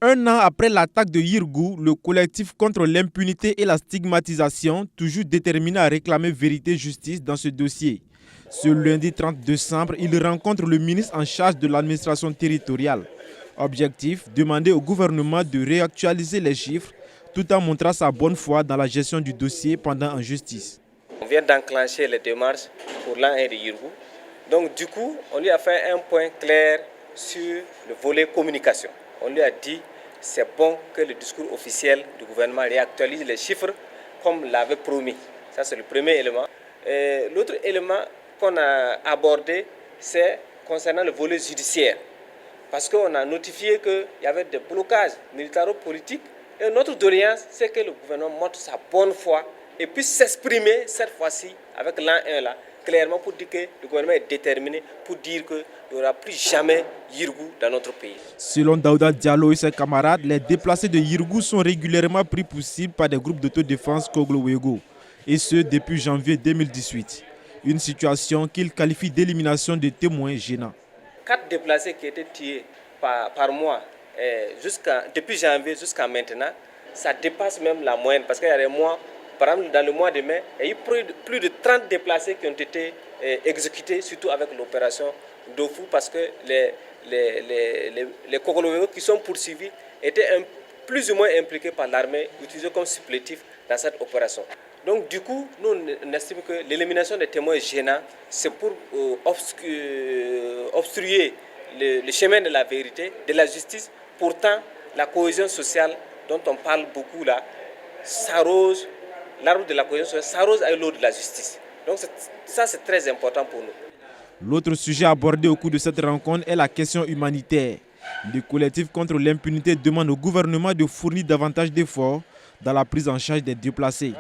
Un an après l'attaque de Yirgou, le collectif contre l'impunité et la stigmatisation, toujours déterminé à réclamer vérité et justice dans ce dossier. Ce lundi 30 décembre, il rencontre le ministre en charge de l'administration territoriale. Objectif, demander au gouvernement de réactualiser les chiffres tout en montrant sa bonne foi dans la gestion du dossier pendant en justice. On vient d'enclencher les démarches pour l'an 1 de Yirgou. Donc du coup, on lui a fait un point clair sur le volet communication. On lui a dit c'est bon que le discours officiel du gouvernement réactualise les chiffres comme l'avait promis. Ça c'est le premier élément. L'autre élément qu'on a abordé, c'est concernant le volet judiciaire. Parce qu'on a notifié qu'il y avait des blocages militaro-politiques. Et notre doléance, c'est que le gouvernement montre sa bonne foi et puisse s'exprimer cette fois-ci avec l'an 1 là, clairement pour dire que le gouvernement est déterminé, pour dire qu'il n'y aura plus jamais Yirgou dans notre pays. Selon Daouda Diallo et ses camarades, les déplacés de Yirgou sont régulièrement pris pour cible par des groupes d'autodéfense Koglo-Wego, et ce depuis janvier 2018. Une situation qu'il qualifie d'élimination de témoins gênants. 4 déplacés qui étaient tués par mois depuis janvier jusqu'à maintenant, ça dépasse même la moyenne parce qu'il y a des mois, par exemple dans le mois de mai, il y a eu plus de 30 déplacés qui ont été exécutés, surtout avec l'opération Dofou, parce que les Koglo qui sont poursuivis étaient plus ou moins impliqués par l'armée, utilisés comme supplétifs dans cette opération. Donc du coup, nous on estime que l'élimination des témoins gênants, c'est pour obstruer le chemin de la vérité, de la justice. Pourtant, la cohésion sociale dont on parle beaucoup là, s'arrose, l'arbre de la cohésion sociale s'arrose avec l'eau de la justice. Donc ça c'est très important pour nous. L'autre sujet abordé au cours de cette rencontre est la question humanitaire. Le collectif contre l'impunité demande au gouvernement de fournir davantage d'efforts dans la prise en charge des déplacés.